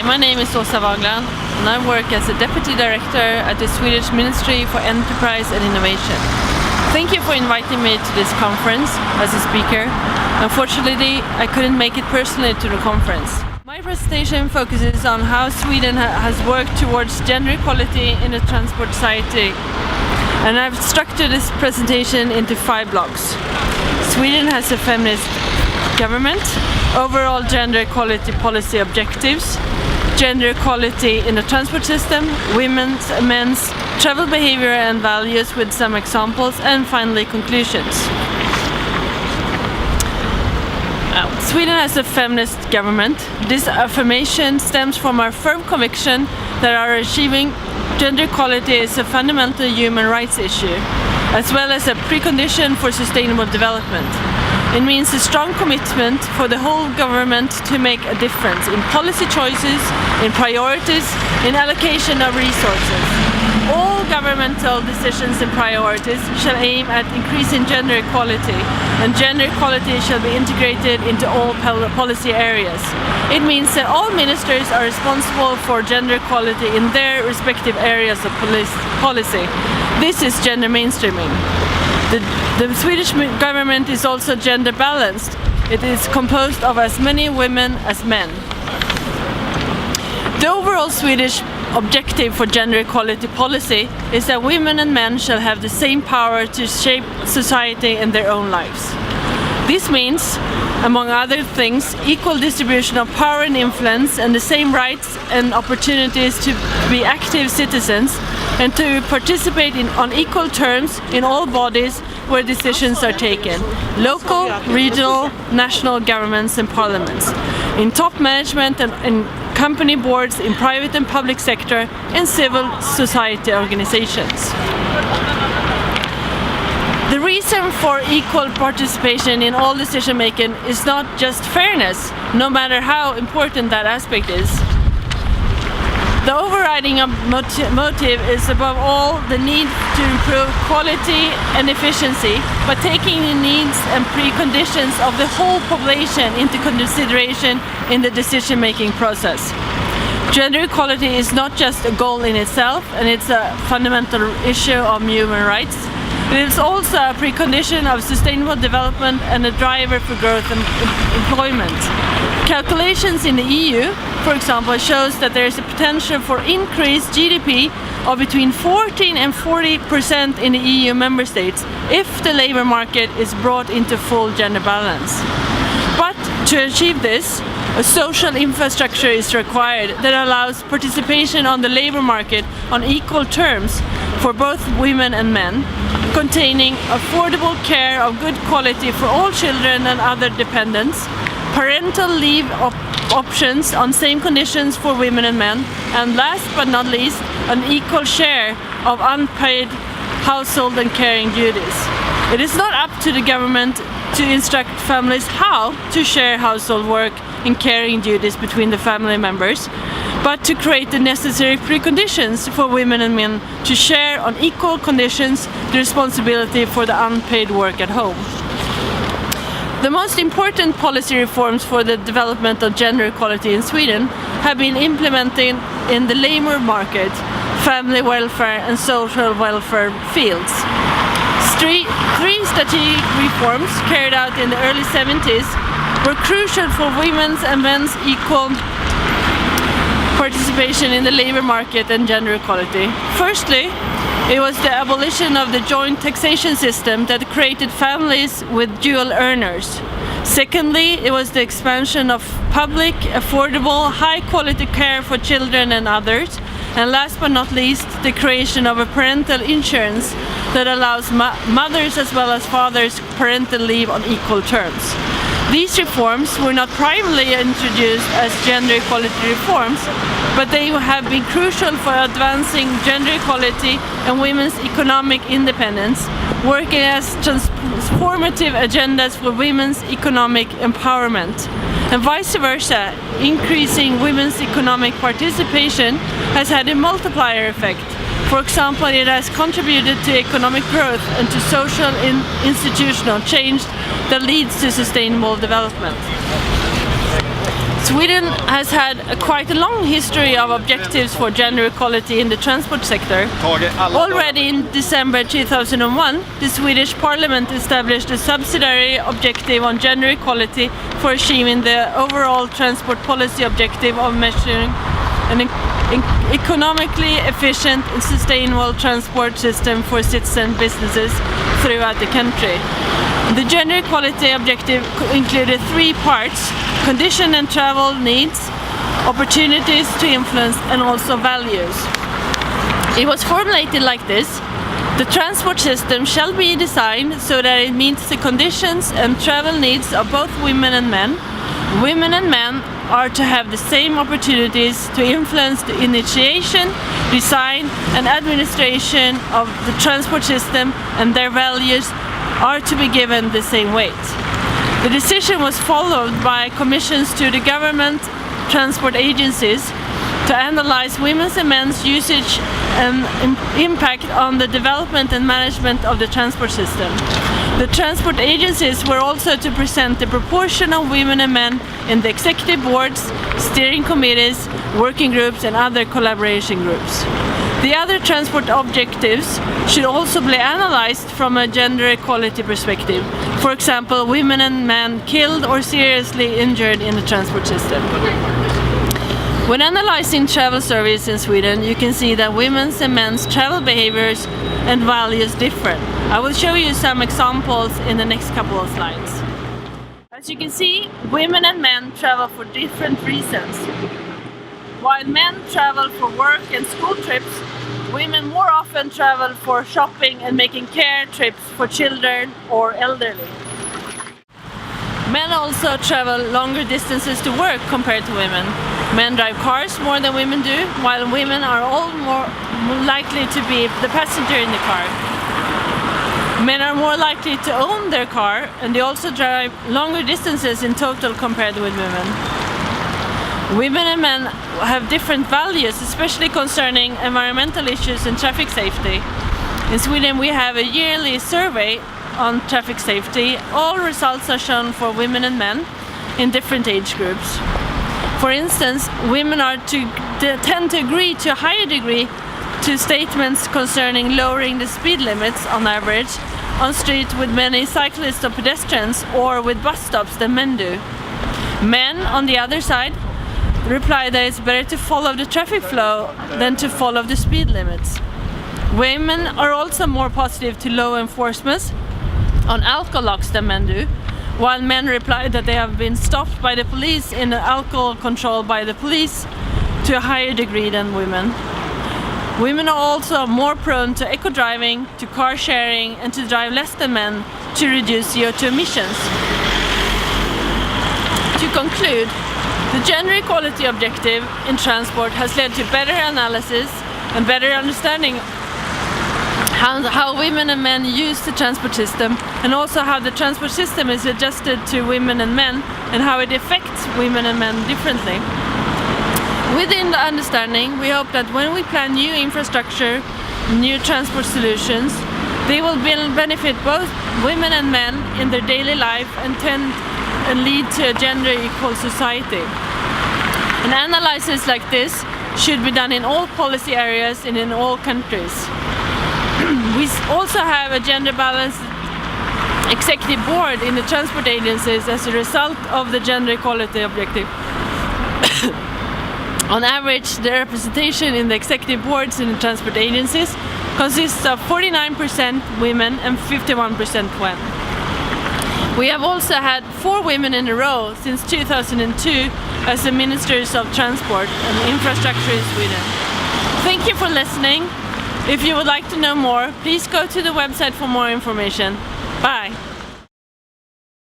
my name is Vagland and I work as a Deputy Director at the Swedish Ministry for Enterprise and Innovation. Thank you for inviting me to this conference as a speaker. Unfortunately, I couldn't make it personally to the conference. My presentation focuses on how Sweden has worked towards gender equality in the transport society, and I've structured this presentation into 5 blocks. Sweden has a feminist government, overall gender equality policy objectives, gender equality in the transport system, women's and men's travel behavior and values with some examples, and finally conclusions. Sweden has a feminist government. This affirmation stems from our firm conviction that our achieving gender equality is a fundamental human rights issue, as well as a precondition for sustainable development. It means a strong commitment for the whole government to make a difference in policy choices, in priorities, in allocation of resources. All governmental decisions and priorities shall aim at increasing gender equality, and gender equality shall be integrated into all policy areas. It means that all ministers are responsible for gender equality in their respective areas of policy. This is gender mainstreaming. The Swedish government is also gender balanced. It is composed of as many women as men. The overall Swedish objective for gender equality policy is that women and men shall have the same power to shape society in their own lives. This means, among other things, equal distribution of power and influence, and the same rights and opportunities to be active citizens and to participate on equal terms in all bodies where decisions are taken: local, regional, national governments and parliaments, in top management and in company boards, in private and public sector, and civil society organizations. The reason for equal participation in all decision making is not just fairness, no matter how important that aspect is. The overriding motive is above all the need to improve quality and efficiency by taking the needs and preconditions of the whole population into consideration in the decision-making process. Gender equality is not just a goal in itself, and it's a fundamental issue of human rights. It is also a precondition of sustainable development and a driver for growth and employment. Calculations in the EU, for example, shows that there is a potential for increased GDP of between 14% and 40% in the EU member states if the labour market is brought into full gender balance. But to achieve this, a social infrastructure is required that allows participation on the labour market on equal terms for both women and men, containing affordable care of good quality for all children and other dependents, parental leave options on same conditions for women and men, and last but not least, an equal share of unpaid household and caring duties. It is not up to the government to instruct families how to share household work and caring duties between the family members, but to create the necessary preconditions for women and men to share on equal conditions the responsibility for the unpaid work at home. The most important policy reforms for the development of gender equality in Sweden have been implemented in the labour market, family welfare and social welfare fields. Three strategic reforms carried out in the early 70s were crucial for women's and men's equal participation in the labour market and gender equality. Firstly, it was the abolition of the joint taxation system that created families with dual earners. Secondly, it was the expansion of public, affordable, high-quality care for children and others. And last but not least, the creation of a parental insurance that allows mothers as well as fathers parental leave on equal terms. These reforms were not primarily introduced as gender equality reforms, but they have been crucial for advancing gender equality and women's economic independence, working as transformative agendas for women's economic empowerment. And vice versa, increasing women's economic participation has had a multiplier effect. For example, it has contributed to economic growth and to social and institutional change that leads to sustainable development. Sweden has had quite a long history of objectives for gender equality in the transport sector. Already in December 2001, the Swedish Parliament established a subsidiary objective on gender equality for achieving the overall transport policy objective of measuring an economically efficient and sustainable transport system for citizen businesses throughout the country. The gender equality objective included 3 parts: condition and travel needs, opportunities to influence, and also values. It was formulated like this: the transport system shall be designed so that it meets the conditions and travel needs of both women and men. Women and men are to have the same opportunities to influence the initiation, design, and administration of the transport system, and their values are to be given the same weight. The decision was followed by commissions to the government transport agencies to analyze women's and men's usage and impact on the development and management of the transport system. The transport agencies were also to present the proportion of women and men in the executive boards, steering committees, working groups, and other collaboration groups. The other transport objectives should also be analyzed from a gender equality perspective. For example, women and men killed or seriously injured in the transport system. When analyzing travel surveys in Sweden, you can see that women's and men's travel behaviors and values differ. I will show you some examples in the next couple of slides. As you can see, women and men travel for different reasons. While men travel for work and school trips, women more often travel for shopping and making care trips for children or elderly. Men also travel longer distances to work compared to women. Men drive cars more than women do, while women are all more likely to be the passenger in the car. Men are more likely to own their car, and they also drive longer distances in total compared with women. Women and men have different values, especially concerning environmental issues and traffic safety. In Sweden we have a yearly survey on traffic safety. All results are shown for women and men in different age groups. For instance, women tend to agree to a higher degree to statements concerning lowering the speed limits on average on streets with many cyclists or pedestrians or with bus stops than men do. Men, on the other side, reply that it's better to follow the traffic flow than to follow the speed limits. Women are also more positive to low enforcement on alcohol locks than men do, while men reply that they have been stopped by the police in alcohol control by the police to a higher degree than women. Women are also more prone to eco-driving, to car sharing, and to drive less than men to reduce CO2 emissions. To conclude, the gender equality objective in transport has led to better analysis and better understanding how women and men use the transport system, and also how the transport system is adjusted to women and men, and how it affects women and men differently. Within the understanding, we hope that when we plan new infrastructure, new transport solutions, they will benefit both women and men in their daily life and lead to a gender equal society. An analysis like this should be done in all policy areas and in all countries. We also have a gender balanced executive board in the transport agencies as a result of the gender equality objective. On average, the representation in the executive boards in the transport agencies consists of 49% women and 51% men. We have also had 4 women in a row since 2002 as the Ministers of Transport and Infrastructure in Sweden. Thank you for listening. If you would like to know more, please go to the website for more information. Bye!